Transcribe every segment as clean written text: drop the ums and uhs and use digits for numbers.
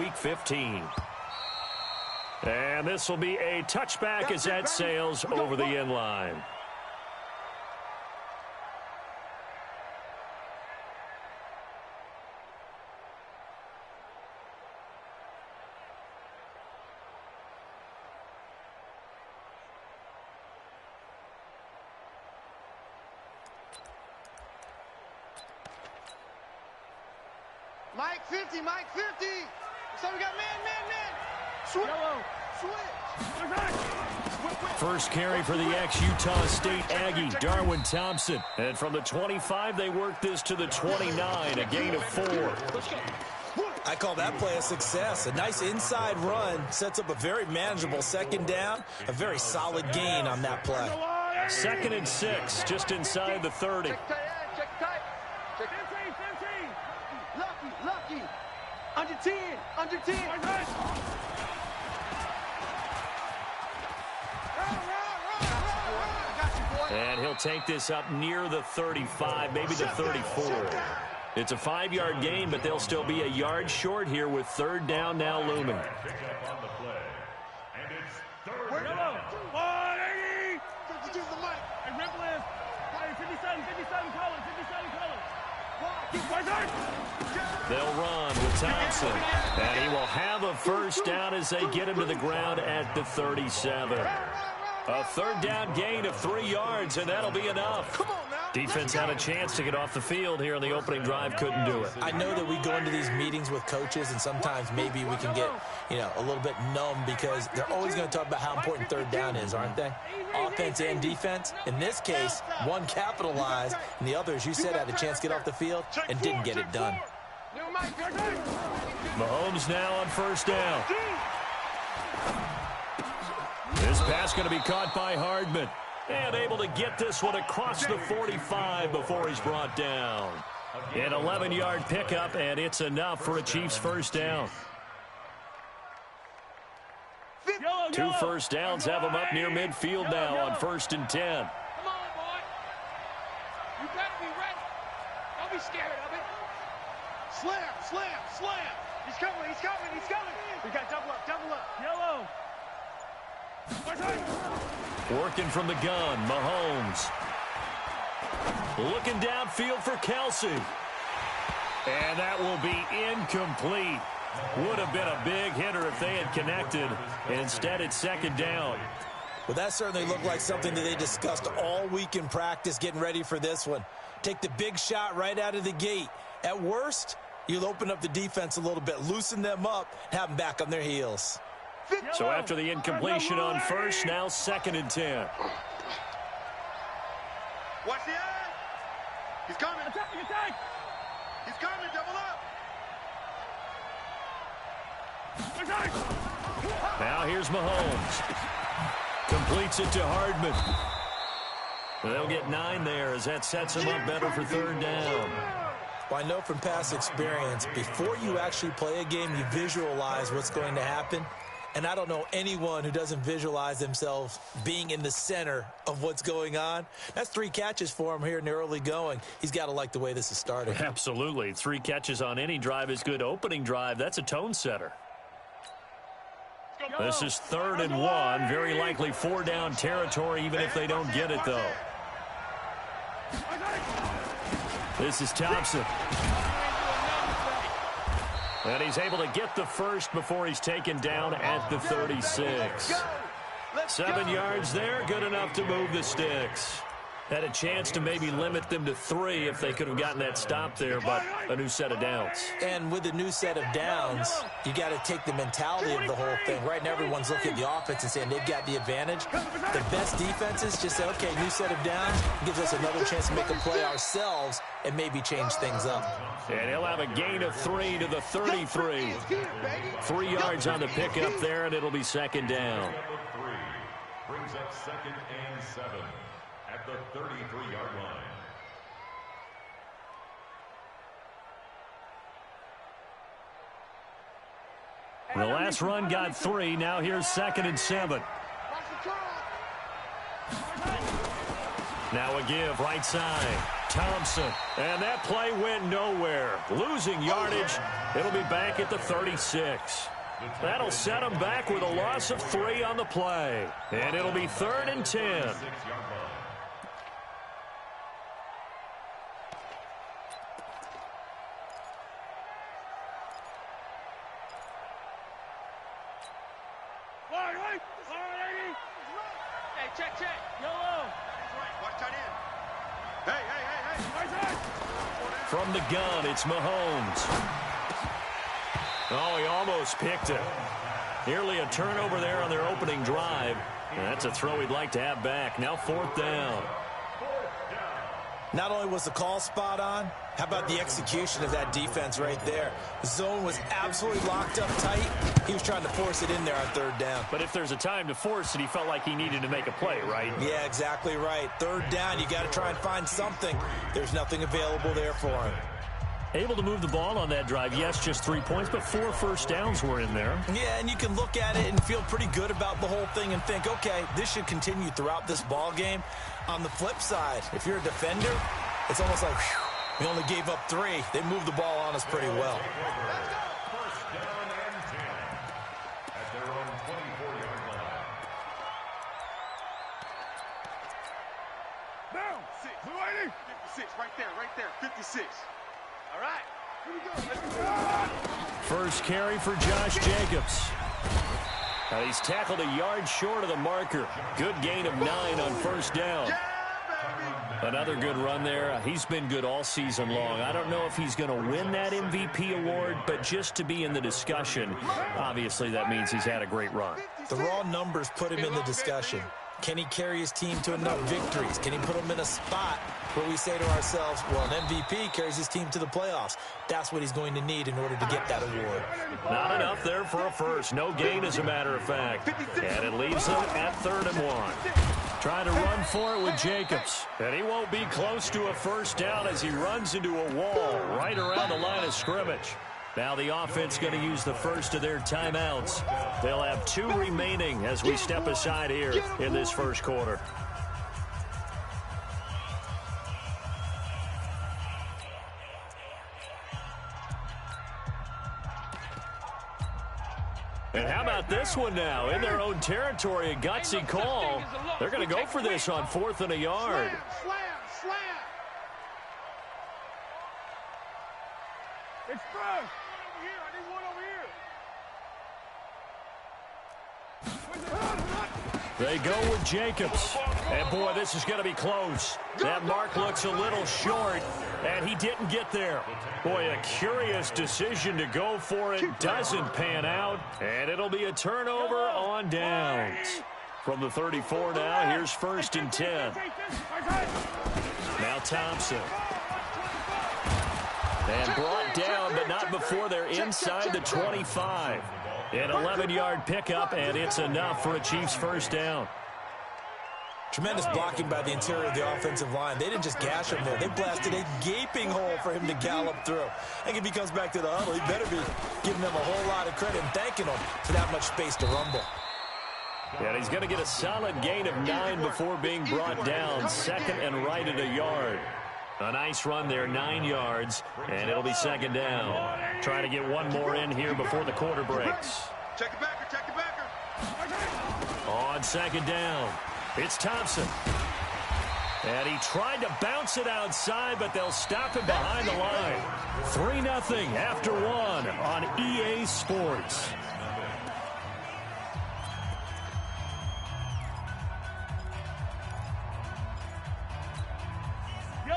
Week 15. And this will be a touchback as that sails over the end line. Mike 50, Mike 50. So we got man. Switch. First carry for the ex-Utah State Aggie, Darwin Thompson. And from the 25, they work this to the 29, a gain of 4. I call that play a success. A nice inside run sets up a very manageable second down. A very solid gain on that play. 2nd and 6, just inside the 30. Check tight. 15. Lucky. Under 10. And he'll take this up near the 35, maybe the 34. It's a 5-yard gain, but they'll still be a yard short here with 3rd down now looming. They'll run with Thompson, and he will have a first down as they get him to the ground at the 37. A 3rd down gain of 3 yards, and that'll be enough. Defense had a chance to get off the field here in the opening drive, couldn't do it. I know that we go into these meetings with coaches, and sometimes maybe we can get, a little bit numb because they're always going to talk about how important 3rd down is, aren't they? Offense and defense. In this case, one capitalized, and the other, as you said, had a chance to get off the field and didn't get it done. Mahomes now on 1st down. This pass going to be caught by Hardman. And able to get this one across the 45 before he's brought down. An 11-yard pickup, and it's enough for a Chiefs first down. 2 first downs have them up near midfield now on 1st and 10. Come on, boy. You better be ready. Don't be scared of it. Slam. He's coming. We got double up. Yellow. Working from the gun, Mahomes. Looking downfield for Kelsey. And that will be incomplete. Would have been a big hitter if they had connected. Instead, it's 2nd down. Well, that certainly looked like something that they discussed all week in practice getting ready for this one. Take the big shot right out of the gate. At worst, you'll open up the defense a little bit, loosen them up, have them back on their heels. So after the incompletion on 1st, now 2nd and 10. Watch the eye. He's coming. Attack. He's coming. Double up. Now here's Mahomes. Completes it to Hardman. They'll get 9 there as that sets him up better for 3rd down. Well, I know from past experience, before you actually play a game, you visualize what's going to happen. And I don't know anyone who doesn't visualize themselves being in the center of what's going on. That's 3 catches for him here in the early going. He's got to like the way this is starting. Absolutely. 3 catches on any drive is good. Opening drive, that's a tone setter. This is 3rd and 1. Very likely 4-down territory, even if they don't get it, though. This is Thompson. And he's able to get the first before he's taken down at the 36. 7 yards there, good enough to move the sticks. Had a chance to maybe limit them to 3 if they could have gotten that stop there, but a new set of downs. And with a new set of downs, you got to take the mentality of the whole thing. Right now, everyone's looking at the offense and saying they've got the advantage. The best defenses just say, okay, new set of downs, gives us another chance to make a play ourselves and maybe change things up. And he'll have a gain of 3 to the 33. 3 yards on the pickup there, and it'll be 2nd down. Brings up 2nd and 7 at the 33-yard line. The last run got 3. Now here's 2nd and 7. Now a give, right side. Thompson. And that play went nowhere. Losing yardage. It'll be back at the 36. That'll set him back with a loss of 3 on the play. And it'll be 3rd and 10. From the gun, it's Mahomes. Oh, he almost picked it. Nearly a turnover there on their opening drive. And that's a throw he'd like to have back. Now 4th down. Not only was the call spot on, how about the execution of that defense right there? The zone was absolutely locked up tight. He was trying to force it in there on 3rd down. But if there's a time to force it, he felt like he needed to make a play, right? Yeah, exactly right. 3rd down, you got to try and find something. There's nothing available there for him. Able to move the ball on that drive. Yes, just 3 points, but 4 first downs were in there. Yeah, and you can look at it and feel pretty good about the whole thing and think, okay, this should continue throughout this ball game. On the flip side, if you're a defender, it's almost like, whew, we only gave up 3. They moved the ball on us pretty well. First down and 10 at their own 24-yard line. Down. 56, right there, 56. All right, here we go. Let's go. First carry for Josh Jacobs. He's tackled a yard short of the marker. Good gain of 9 on 1st down. Another good run there. He's been good all season long. I don't know if he's going to win that MVP award, but just to be in the discussion, obviously that means he's had a great run. The raw numbers put him in the discussion. Can he carry his team to enough victories? Can he put them in a spot where we say to ourselves, well, an MVP carries his team to the playoffs. That's what he's going to need in order to get that award. Not enough there for a first. No gain, as a matter of fact. And it leaves him at 3rd and 1. Trying to run for it with Jacobs. And he won't be close to a first down as he runs into a wall right around the line of scrimmage. Now the offense going to use the first of their timeouts. They'll have 2 remaining as we step aside here in this first quarter. And how about this one now? In their own territory, a gutsy call. They're going to go for this on 4th and a yard. Slam. It's first. Over here. I need one over here. They go with Jacobs. And, boy, this is going to be close. That mark looks a little short, and he didn't get there. Boy, a curious decision to go for it. Doesn't pan out, and it'll be a turnover on downs. From the 34 now, here's 1st and 10. Now Thompson. And brought down, but not before they're inside the 25. An 11-yard pickup, and it's enough for a Chiefs first down. Tremendous blocking by the interior of the offensive line. They didn't just gash him there. They blasted a gaping hole for him to gallop through. I think if he comes back to the huddle, he better be giving them a whole lot of credit and thanking them for that much space to rumble. And he's going to get a solid gain of 9 before being brought down. 2nd and right at a yard. A nice run there, 9 yards, and it'll be 2nd down. Trying to get one more in here before the quarter breaks. Check it backer. On 2nd down, it's Thompson. And he tried to bounce it outside, but they'll stop him behind the line. 3-0 after 1 on EA Sports.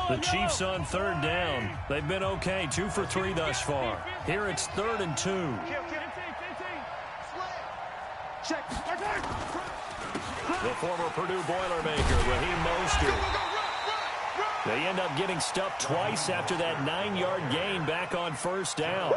The Chiefs on 3rd down. They've been okay, 2 for 3 thus far. Here it's 3rd and 2. The former Purdue Boilermaker, Raheem Mostert. They end up getting stuffed twice after that 9-yard gain back on 1st down.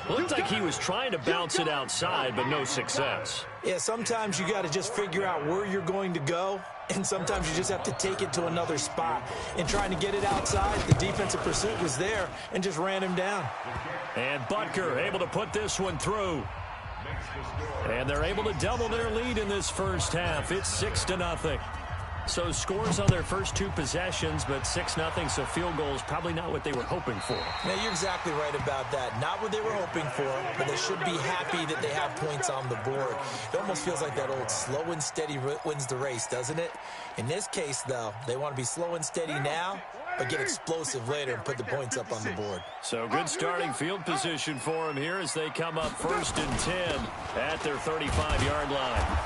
Looked like he was trying to bounce it outside, but no success. Yeah, sometimes you got to just figure out where you're going to go, and sometimes you just have to take it to another spot. And trying to get it outside, the defensive pursuit was there and just ran him down. And Butker able to put this one through. And they're able to double their lead in this first half. It's 6-0. So scores on their first 2 possessions, but 6-0, so field goals probably not what they were hoping for. Yeah, you're exactly right about that. Not what they were hoping for, but they should be happy that they have points on the board. It almost feels like that old slow and steady wins the race, doesn't it? In this case, though, they want to be slow and steady now, but get explosive later and put the points up on the board. So good starting field position for them here as they come up 1st and 10 at their 35-yard line.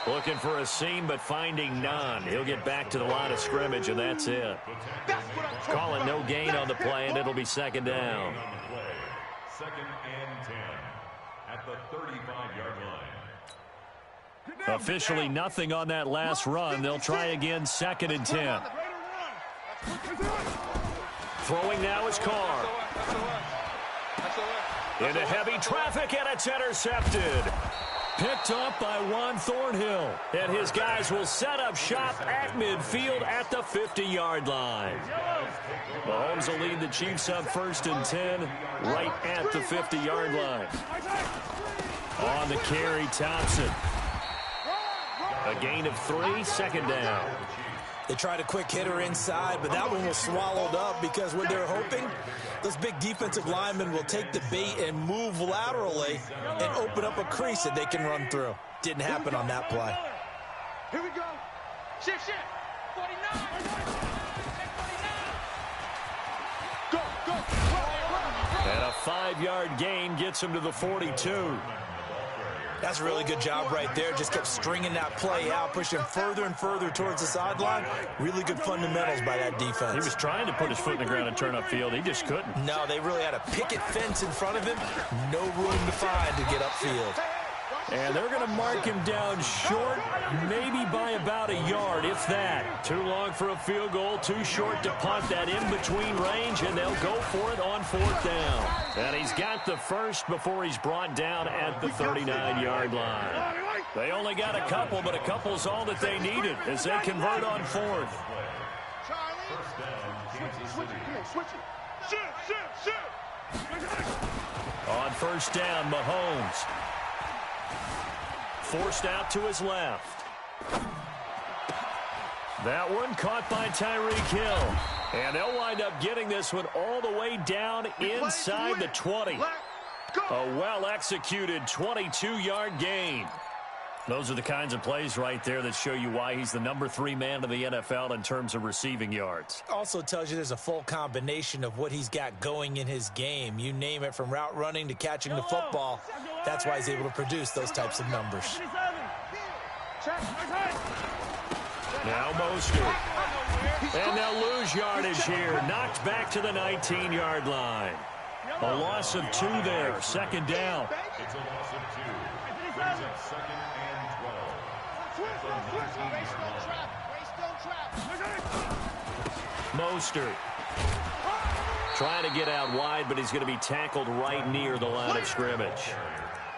Looking for a seam, but finding none. He'll get back to the line of scrimmage, and that's it. Calling no gain on the play, and it'll be 2nd down. 2nd and 10 at the 35-yard line. Officially nothing on that last run. They'll try again, 2nd and 10. Throwing now is Carr. Into heavy traffic, and it's intercepted. Picked up by Juan Thornhill. And his guys will set up shop at midfield at the 50-yard line. Mahomes will lead the Chiefs up 1st and 10 right at the 50-yard line. On the carry, Thompson. A gain of 3, 2nd down. They tried a quick hitter inside, but that one was swallowed up because what they're hoping, those big defensive linemen will take the bait and move laterally and open up a crease that they can run through. Didn't happen on that play. Here we go. Shift. 49. Go. And a 5-yard gain gets him to the 42. That's a really good job right there. Just kept stringing that play out, pushing further and further towards the sideline. Really good fundamentals by that defense. He was trying to put his foot in the ground and turn upfield. He just couldn't. No, they really had a picket fence in front of him. No room to find to get upfield. And they're going to mark him down short, maybe by about a yard, if that. Too long for a field goal, too short to punt that in-between range, and they'll go for it on 4th down. And he's got the first before he's brought down at the 39-yard line. They only got a couple, but a couple's all that they needed as they convert on 4th. Switch it. Shoot. On 1st down, Mahomes. Forced out to his left. That one caught by Tyreek Hill. And they'll wind up getting this one all the way down inside the 20. A well-executed 22-yard gain. Those are the kinds of plays right there that show you why he's the number 3 man in the NFL in terms of receiving yards. Also tells you there's a full combination of what he's got going in his game. You name it, from route running to catching the football. That's why he's able to produce those types of numbers. Now Mostert. And they'll lose yardage here. Knocked back to the 19-yard line. A loss of 2 there. 2nd down. It's a loss of 2. Brings up 2nd and 12. Mostert. Trying to get out wide, but he's going to be tackled right near the line of scrimmage.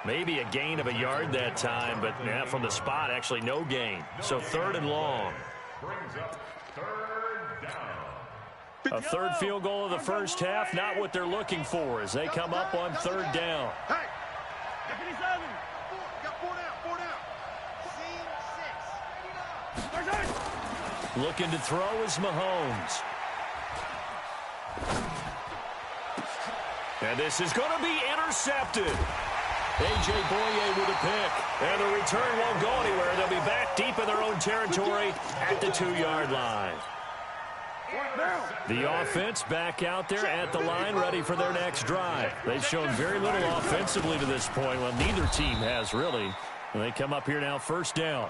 Maybe a gain of a yard that time, but from the spot, actually no gain. So 3rd and long. Brings up 3rd down. A 3rd field goal of the first half, not what they're looking for as they come up on 3rd down. Hey. Got 4 down. Looking to throw is Mahomes. And this is going to be intercepted. A.J. Boye with a pick. And the return won't go anywhere. They'll be back deep in their own territory at the 2-yard line. The offense back out there at the line, ready for their next drive. They've shown very little offensively to this point. Well, neither team has, really. They come up here now, 1st down.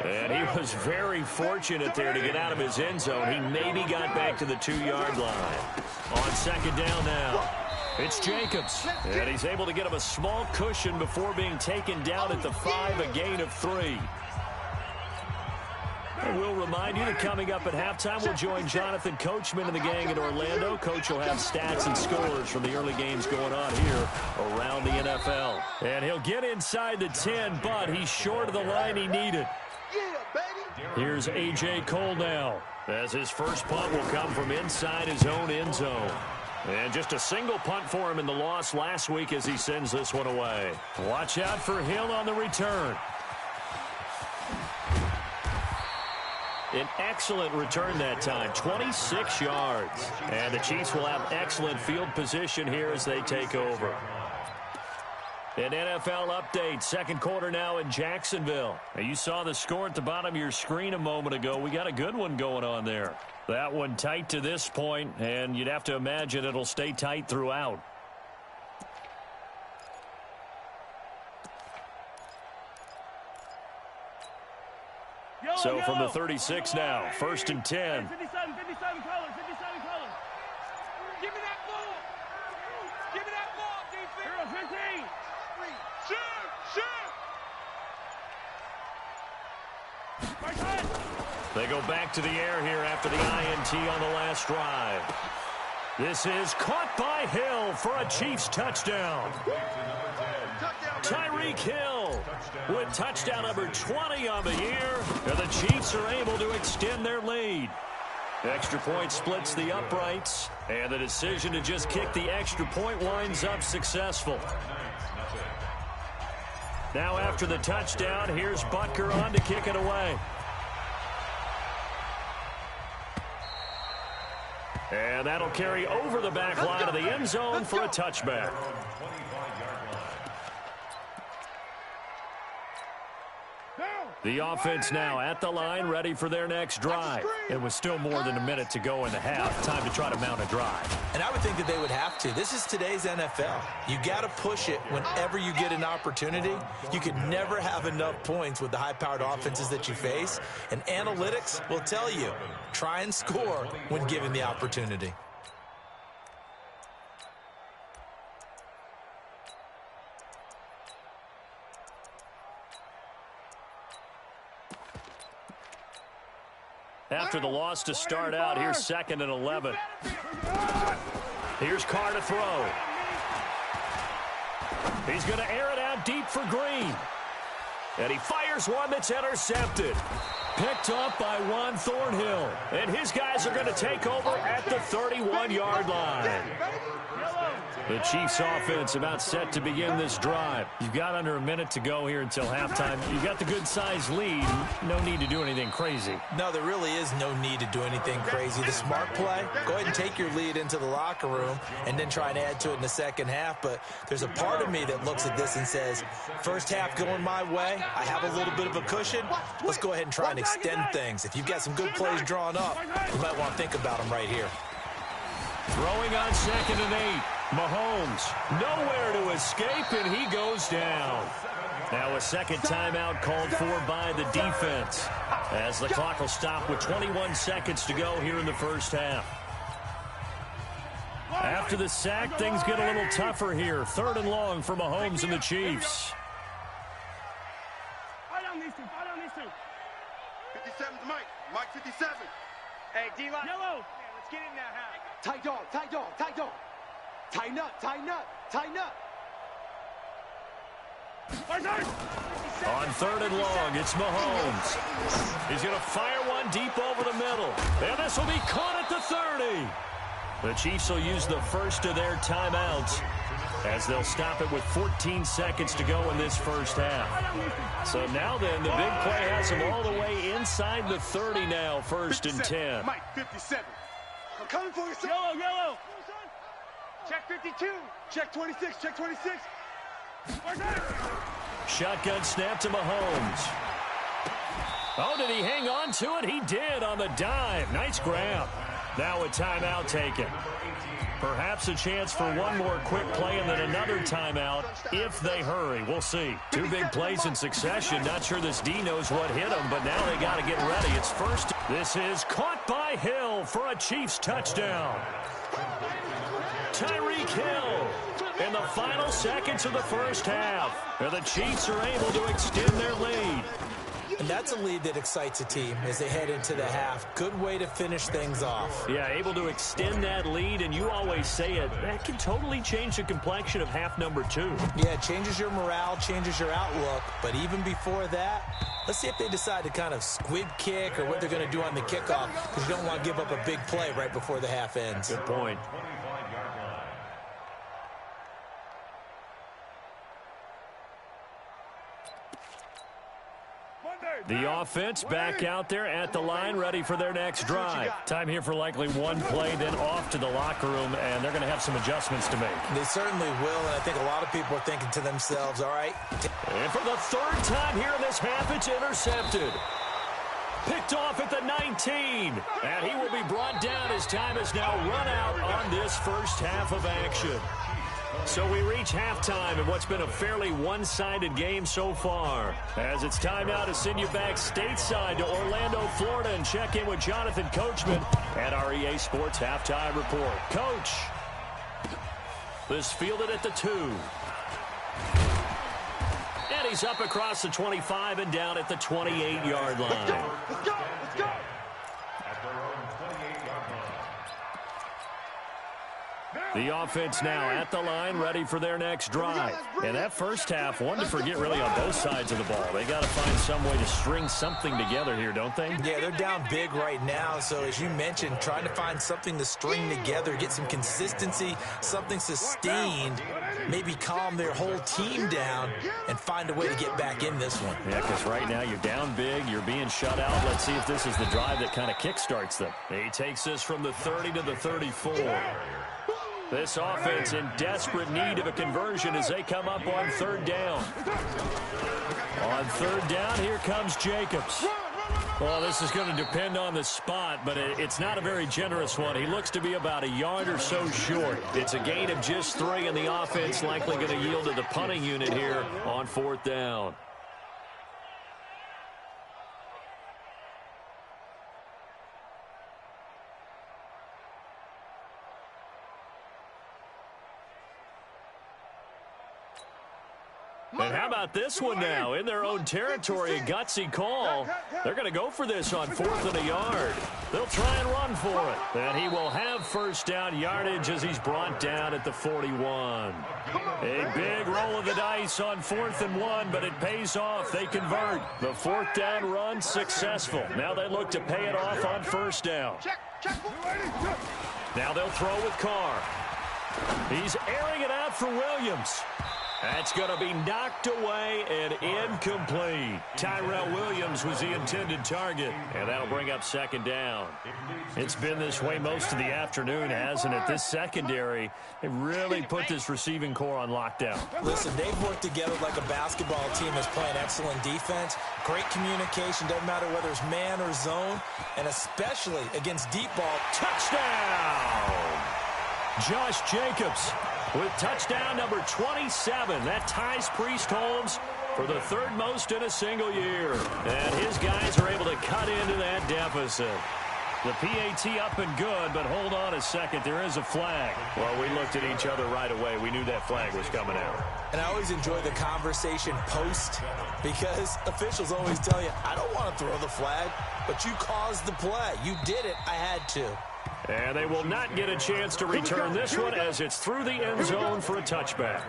And he was very fortunate there to get out of his end zone. He maybe got back to the 2-yard line. On 2nd down now, it's Jacobs. And he's able to get him a small cushion before being taken down at the 5, a gain of 3. And we'll remind you that coming up at halftime, we'll join Jonathan Coachman and the gang in Orlando. Coach will have stats and scores from the early games going on here around the NFL. And he'll get inside the 10, but he's short of the line he needed. Here's A.J. Cole now, as his first punt will come from inside his own end zone. And just a single punt for him in the loss last week as he sends this one away. Watch out for Hill on the return. An excellent return that time, 26 yards. And the Chiefs will have excellent field position here as they take over. An NFL update, second quarter now in Jacksonville. Now, you saw the score at the bottom of your screen a moment ago. We got a good one going on there. That one tight to this point, and you'd have to imagine it'll stay tight throughout. So from the 36 now, 1st and 10. 57 colors. Give me that ball. Give me that ball, defense. 15. Shoot. They go back to the air here after the INT on the last drive. This is caught by Hill for a Chiefs touchdown. Tyreek Hill with touchdown number 20 on the year. And the Chiefs are able to extend their lead. Extra point splits the uprights. And the decision to just kick the extra point winds up successful. Now after the touchdown, here's Butker on to kick it away. And that'll carry over the back line of the end zone for a touchback. The offense now at the line, ready for their next drive. It was still more than a minute to go in the half. Time to try to mount a drive. And I would think that they would have to. This is today's NFL. You got to push it whenever you get an opportunity. You could never have enough points with the high-powered offenses that you face. And analytics will tell you, try and score when given the opportunity. After the loss to start out, here's 2nd and 11. Here's Carr to throw. He's going to air it out deep for Green. And he fires one that's intercepted. Picked off by Juan Thornhill. And his guys are going to take over at the 31-yard line. The Chiefs offense about set to begin this drive. You've got under a minute to go here until halftime. You've got the good-sized lead. No need to do anything crazy. No, there really is no need to do anything crazy. The smart play, go ahead and take your lead into the locker room and then try and add to it in the second half. But there's a part of me that looks at this and says, first half going my way, I have a little bit of a cushion. Let's go ahead and try and extend things. If you've got some good plays drawn up, you might want to think about them right here. Throwing on 2nd and 8. Mahomes nowhere to escape, and he goes down. Now a second timeout called for by the defense as the clock will stop with 21 seconds to go here in the first half. After the sack, things get a little tougher here. 3rd and long for Mahomes and the Chiefs. Fight on these two. 57's Mike. Mike 57. Hey, D-line. Yellow. Yeah, let's get in now, Hal. Tight dog. Tighten up. On 3rd and long, it's Mahomes. He's going to fire one deep over the middle. And this will be caught at the 30. The Chiefs will use the first of their timeouts as they'll stop it with 14 seconds to go in this first half. So now then, the big play has them all the way inside the 30 now, 1st and 10. Mike 57. I'm coming for you, son. Yellow. Check 52. Check 26. Shotgun snap to Mahomes. Oh, did he hang on to it? He did on the dive. Nice grab. Now a timeout taken. Perhaps a chance for one more quick play and then another timeout if they hurry. We'll see. 2 big plays in succession. Not sure this D knows what hit him, but now they got to get ready. It's first. This is caught by Hill for a Chiefs touchdown. Tyreek Hill in the final seconds of the first half. And the Chiefs are able to extend their lead. And that's a lead that excites a team as they head into the half. Good way to finish things off. Yeah, able to extend that lead, and you always say it, that can totally change the complexion of half number 2. Yeah, it changes your morale, changes your outlook. But even before that, let's see if they decide to kind of squib kick or what they're going to do on the kickoff, because you don't want to give up a big play right before the half ends. Good point. The offense back out there at the line, ready for their next drive. Time here for likely one play, then off to the locker room, and they're going to have some adjustments to make. They certainly will, and I think a lot of people are thinking to themselves, all right. And for the third time here in this half, it's intercepted. Picked off at the 19. And he will be brought down as time has now run out on this first half of action. So we reach halftime in what's been a fairly one-sided game so far. As it's time now to send you back stateside to Orlando, Florida, and check in with Jonathan Coachman at our EA Sports Halftime Report. Coach, this fielded at the 2. And he's up across the 25 and down at the 28-yard line. Let's go, let's go, let's go. The offense now at the line, ready for their next drive. And that first half, one to forget really on both sides of the ball. They got to find some way to string something together here, don't they? Yeah, they're down big right now. So as you mentioned, trying to find something to string together, get some consistency, something sustained, maybe calm their whole team down and find a way to get back in this one. Yeah, because right now you're down big, you're being shut out. Let's see if this is the drive that kind of kickstarts them. He takes this from the 30 to the 34. This offense in desperate need of a conversion as they come up on third down. On third down, here comes Jacobs. Well, this is going to depend on the spot, but it's not a very generous one. He looks to be about a yard or so short. It's a gain of just 3, and the offense likely going to yield to the punting unit here on fourth down. And how about this one now? In their own territory, a gutsy call. They're going to go for this on 4th and a yard. They'll try and run for it. And he will have first down yardage as he's brought down at the 41. A big roll of the dice on 4th and 1, but it pays off. They convert. The 4th down run successful. Now they look to pay it off on first down. Now they'll throw with Carr. He's airing it out for Williams. That's going to be knocked away and incomplete. Tyrell Williams was the intended target, and that'll bring up second down. It's been this way most of the afternoon, hasn't it? This secondary, they really put this receiving core on lockdown. Listen, they've worked together like a basketball team that's playing excellent defense. Great communication, doesn't matter whether it's man or zone, and especially against deep ball. Touchdown! Josh Jacobs with touchdown number 27. That ties Priest Holmes for the 3rd most in a single year. And his guys are able to cut into that deficit. The PAT up and good, but hold on a second. There is a flag. Well, we looked at each other right away. We knew that flag was coming out. And I always enjoy the conversation post because officials always tell you, I don't want to throw the flag, but you caused the play. You did it. I had to. And they will not get a chance to return this one as it's through the end zone for a touchback.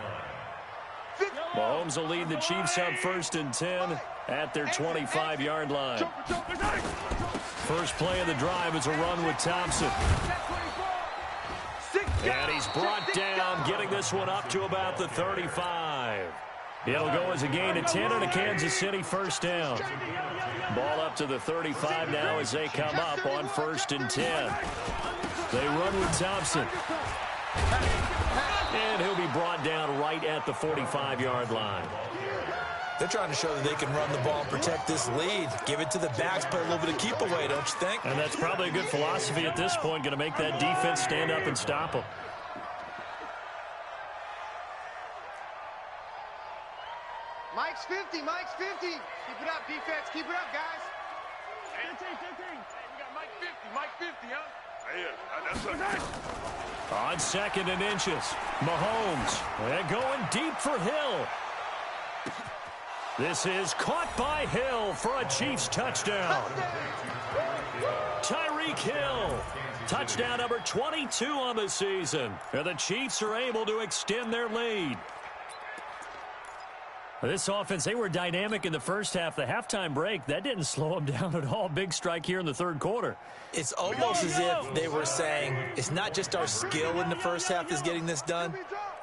Mahomes will lead the Chiefs up 1st and 10 at their 25-yard line. First play of the drive is a run with Thompson. And he's brought down, getting this one up to about the 35. It'll go as a gain of 10 and a Kansas City first down. Ball up to the 35 now as they come up on 1st and 10. They run with Thompson. And he'll be brought down right at the 45-yard line. They're trying to show that they can run the ball and protect this lead. Give it to the backs, play a little bit of keep away, don't you think? And that's probably a good philosophy at this point, going to make that defense stand up and stop them. Mike's 50, Mike's 50. Keep it up, defense. Keep it up, guys. 15. Hey, we got Mike 50, Mike 50, huh? Yeah, that's it. On 2nd and inches, Mahomes. They're going deep for Hill. This is caught by Hill for a Chiefs touchdown. Tyreek Hill. Touchdown number 22 on the season. And the Chiefs are able to extend their lead. This offense, they were dynamic in the first half. The halftime break, that didn't slow them down at all. Big strike here in the 3rd quarter. It's almost as if they were saying, it's not just our skill in the first half is getting this done.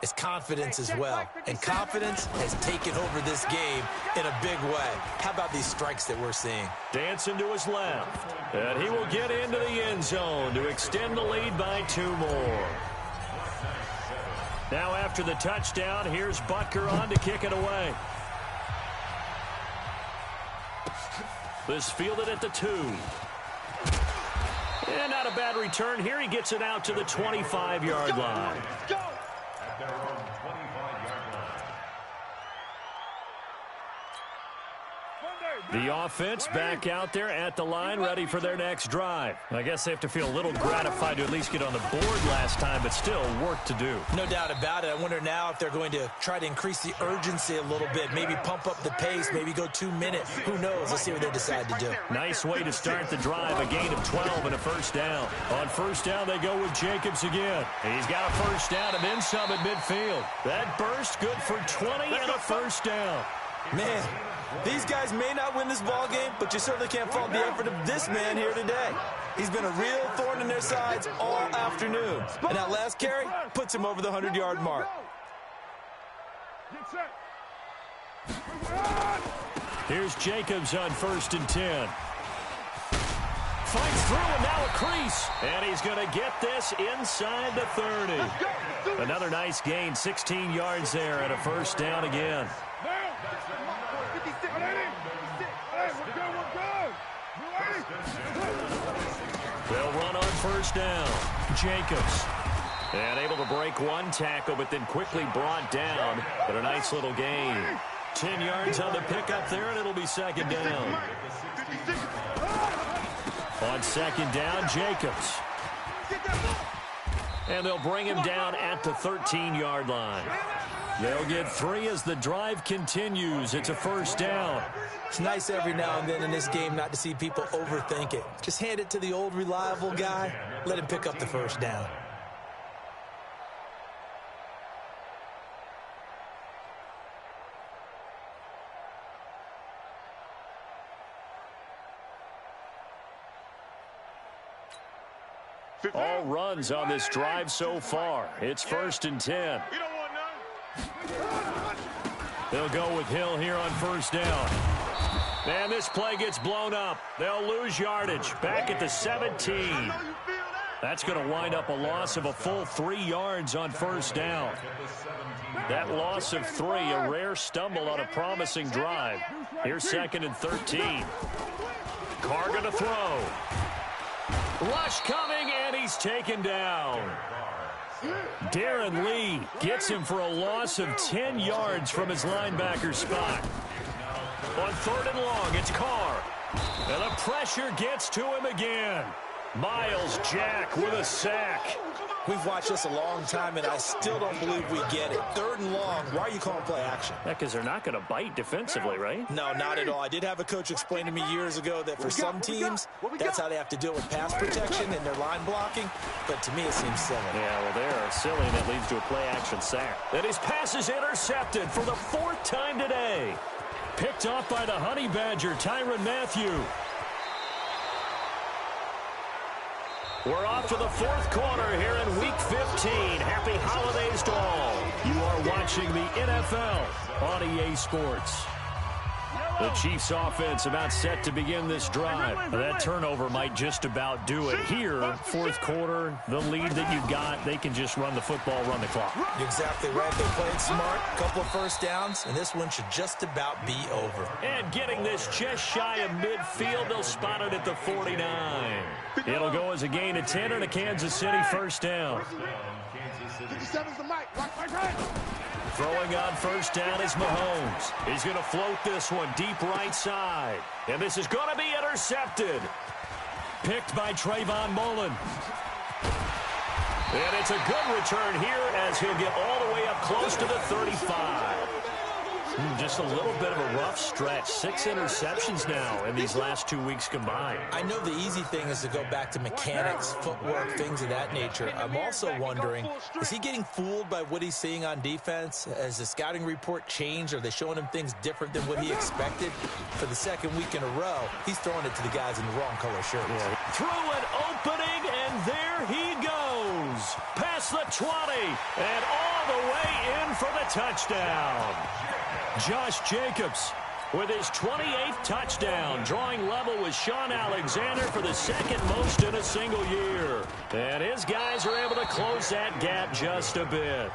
is confidence as well. And confidence has taken over this game in a big way. How about these strikes that we're seeing? Dancing to his left. And he will get into the end zone to extend the lead by 2 more. Now after the touchdown, here's Butker on to kick it away. This fielded at the 2. And not a bad return here. He gets it out to the 25-yard line. At their own 25-yard line. The offense back out there at the line, ready for their next drive. I guess they have to feel a little gratified to at least get on the board last time, but still work to do. No doubt about it. I wonder now if they're going to try to increase the urgency a little bit, maybe pump up the pace, maybe go 2 minutes. Who knows? Let's see what they decide to do. Nice way to start the drive, a gain of 12 and a first down. On first down, they go with Jacobs again. He's got a first down and then some at midfield. That burst good for 20 and a first down. Man, these guys may not win this ball game, but you certainly can't fault the effort of this man here today. He's been a real thorn in their sides all afternoon. And that last carry puts him over the 100-yard mark. Here's Jacobs on 1st and 10. Fights through and now a crease. And he's going to get this inside the 30. Another nice gain, 16 yards there and a first down again. They'll run on first down. Jacobs. And able to break one tackle, but then quickly brought down. But a nice little gain. 10 yards on the pickup there, and it'll be second down. On second down, Jacobs. And they'll bring him down at the 13-yard line. They'll get 3 as the drive continues. It's a first down. It's nice every now and then in this game not to see people overthink it. Just hand it to the old reliable guy. Let him pick up the first down. All runs on this drive so far. It's 1st and 10. They'll go with Hill here on first down. And this play gets blown up. They'll lose yardage. Back at the 17. That's going to wind up a loss of a full 3 yards on first down. That loss of 3, a rare stumble on a promising drive. Here's 2nd and 13. Carr going to throw. Rush coming, and he's taken down. Darren Lee gets him for a loss of 10 yards from his linebacker spot. On 3rd and long, it's Carr. And the pressure gets to him again. Miles Jack with a sack. We've watched this a long time, and I still don't believe we get it. 3rd and long, why are you calling play action? Yeah, because they're not going to bite defensively, right? No, not at all. I did have a coach explain to me years ago that for some teams, that's how they have to deal with pass protection and their line blocking. But to me, it seems silly. Yeah, well, they are silly, and that leads to a play action sack. And his pass is intercepted for the 4th time today. Picked off by the Honey Badger, Tyrann Mathieu. We're off to the 4th quarter here in Week 15. Happy holidays to all. You are watching the NFL on EA Sports. The Chiefs offense about set to begin this drive. That turnover might just about do it. Here, 4th quarter, the lead that you've got, they can just run the football, run the clock. You're exactly right. They played smart, couple of first downs, and this one should just about be over. And getting this just shy of midfield, they'll spot it at the 49. It'll go as a gain of 10 and a Kansas City first down. 57's the mic. Right. Throwing on first down is Mahomes. He's going to float this one deep right side. And this is going to be intercepted. Picked by Trayvon Mullen. And it's a good return here as he'll get all the way up close to the 35. Just a little bit of a rough stretch. 6 interceptions now in these last 2 weeks combined. I know the easy thing is to go back to mechanics, footwork, things of that nature. I'm also wondering, is he getting fooled by what he's seeing on defense? Has the scouting report changed? Are they showing him things different than what he expected? For the 2nd week in a row, he's throwing it to the guys in the wrong color shirts. Through an opening, and there he goes. Pass across the 20 and all the way in for the touchdown. Josh Jacobs with his 28th touchdown, drawing level with Sean Alexander for the second most in a single year. And his guys are able to close that gap just a bit.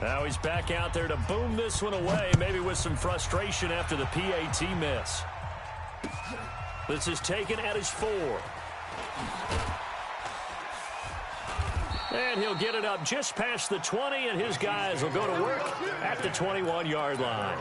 Now he's back out there to boom this one away, maybe with some frustration after the PAT miss. This is taken at his 4. And he'll get it up just past the 20, and his guys will go to work at the 21-yard line.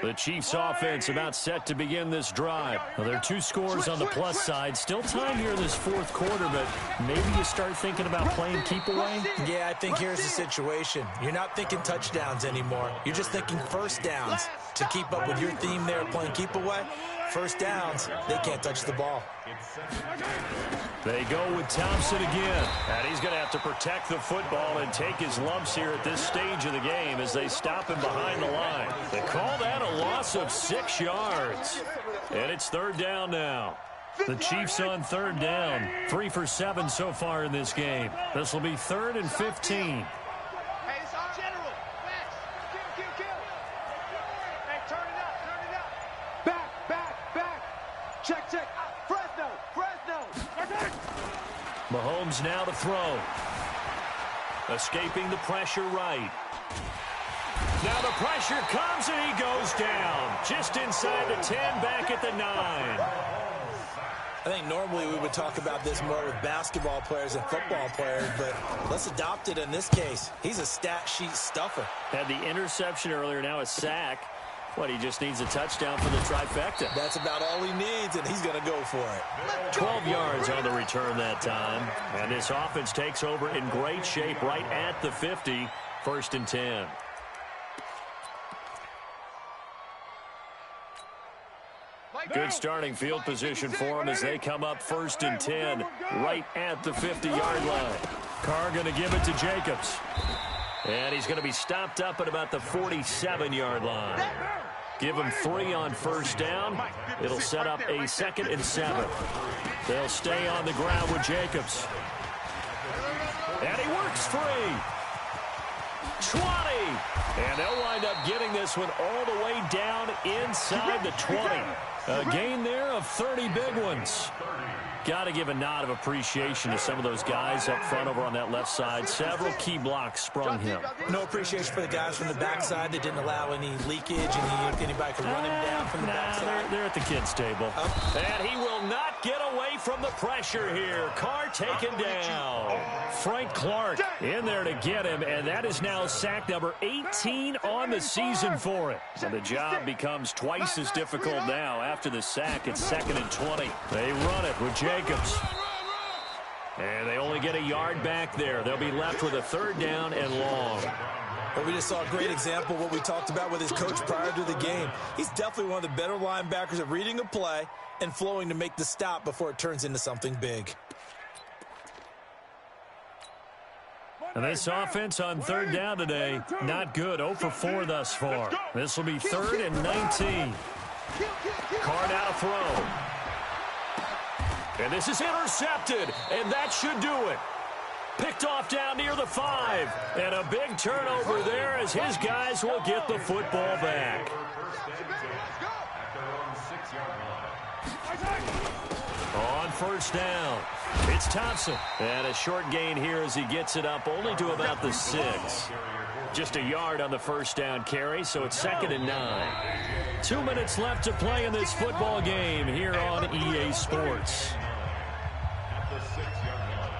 The Chiefs offense about set to begin this drive. Well, there are 2 scores on the plus side. Still time here in this fourth quarter, but maybe you start thinking about playing keep away? Yeah, I think here's the situation. You're not thinking touchdowns anymore. You're just thinking first downs. To keep up with your theme there, playing keep away, first downs, they can't touch the ball. They go with Thompson again. And he's going to have to protect the football and take his lumps here at this stage of the game as they stop him behind the line. They call that a loss of 6 yards. And it's third down now. The Chiefs on third down. 3 for 7 so far in this game. This will be 3rd and 15. Check. Fresno. Mahomes now to throw. Escaping the pressure right. Now the pressure comes and he goes down. Just inside the 10, back at the 9. I think normally we would talk about this more with basketball players and football players, but let's adopt it in this case. He's a stat sheet stuffer. Had the interception earlier, now a sack. What, he just needs a touchdown for the trifecta. That's about all he needs, and he's going to go for it. 12 yards on the return that time. And this offense takes over in great shape right at the 50. 1st and 10. Good starting field position for him as they come up 1st and 10 right at the 50-yard line. Carr going to give it to Jacobs. And he's going to be stopped up at about the 47-yard line. Give him 3 on first down. It'll set up a 2nd and 7. They'll stay on the ground with Jacobs. And he works free. 20. And they'll wind up getting this one all the way down inside the 20. A gain there of 30 big ones. Got to give a nod of appreciation to some of those guys up front over on that left side. Several key blocks sprung him. No appreciation for the guys from the backside that didn't allow any leakage and anybody could run him down from the backside. They're at the kids' table. And he will not get away from the pressure here. Carr taken down. Frank Clark in there to get him, and that is now sack number 18 on the season for him. And the job becomes twice as difficult now. After the sack, it's 2nd and 20. They run it with Jacobs. And they only get a yard back there. They'll be left with a 3rd down and long. Well, we just saw a great example of what we talked about with his coach prior to the game. He's definitely one of the better linebackers at reading a play and flowing to make the stop before it turns into something big. And this offense on 3rd down today, not good. 0 for 4 thus far. This will be 3rd and 19. Carr now to throw. And this is intercepted, and that should do it. Picked off down near the 5. And a big turnover there as his guys will get the football back. On first down, it's Thompson. And a short gain here as he gets it up only to about the 6. Just a yard on the first down carry, so it's 2nd and 9. 2 minutes left to play in this football game here on EA Sports. At the 6-yard line.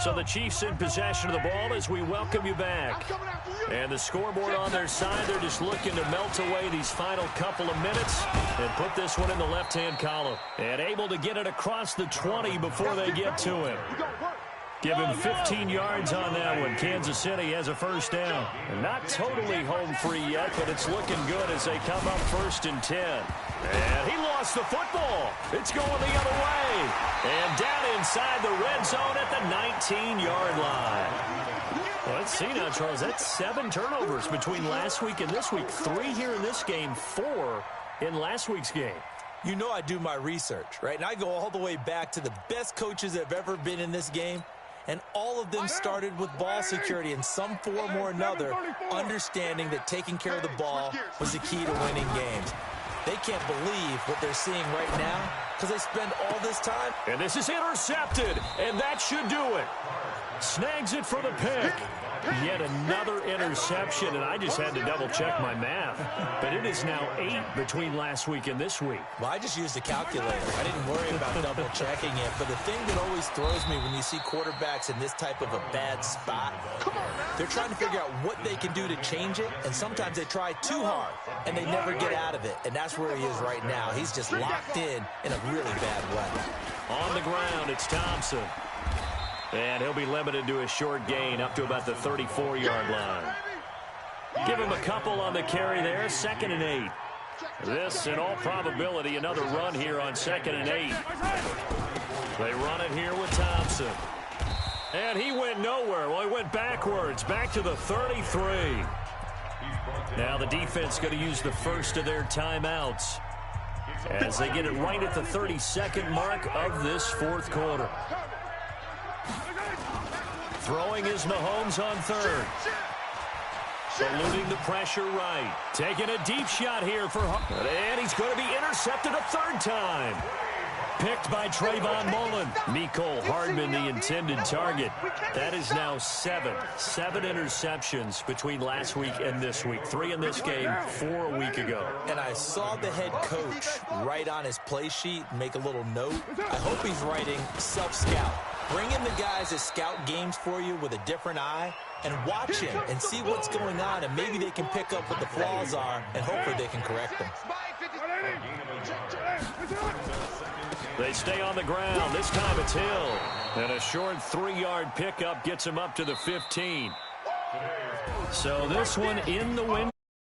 So the Chiefs in possession of the ball as we welcome you back. And the scoreboard on their side, they're just looking to melt away these final couple of minutes and put this one in the left-hand column. And able to get it across the 20 before they get to him. Give him 15 yards on that one. Kansas City has a first down. And not totally home free yet, but it's looking good as they come up 1st and 10. And he lost the football. It's going the other way. And down inside the red zone at the 19-yard line. Well, let's see now, Charles. That's 7 turnovers between last week and this week. 3 here in this game, 4 in last week's game. You know I do my research, right? And I go all the way back to the best coaches that have ever been in this game. And all of them started with ball security in some form or another, understanding that taking care of the ball was the key to winning games. They can't believe what they're seeing right now because they spend all this time. And this is intercepted, and that should do it. Snags it for the pick. Yet another interception, and I just had to double-check my math. But it is now 8 between last week and this week. Well, I just used a calculator. I didn't worry about double-checking it. But the thing that always throws me when you see quarterbacks in this type of a bad spot, they're trying to figure out what they can do to change it, and sometimes they try too hard, and they never get out of it. And that's where he is right now. He's just locked in a really bad way. On the ground, it's Thompson. And he'll be limited to a short gain up to about the 34-yard line. Give him a couple on the carry there, 2nd and 8. This, in all probability, another run here on 2nd and 8. They run it here with Thompson. And he went nowhere. Well, he went backwards, back to the 33. Now the defense going to use the first of their timeouts as they get it right at the 32nd mark of this 4th quarter. Throwing is Mahomes on 3rd. Eluding the pressure right. Taking a deep shot here for Hunt. And he's going to be intercepted a 3rd time. Picked by Trayvon Mullen. Mecole Hardman, the intended target. That is now 7 interceptions between last week and this week. 3 in this game, 4 a week ago. And I saw the head coach write on his play sheet, make a little note. I hope he's writing self-scout. Bring in the guys that scout games for you with a different eye and watch him and see what's going on, and maybe they can pick up what the flaws are, and hopefully they can correct them. They stay on the ground. This time it's Hill. And a short 3-yard pickup gets him up to the 15. So this one in the wind.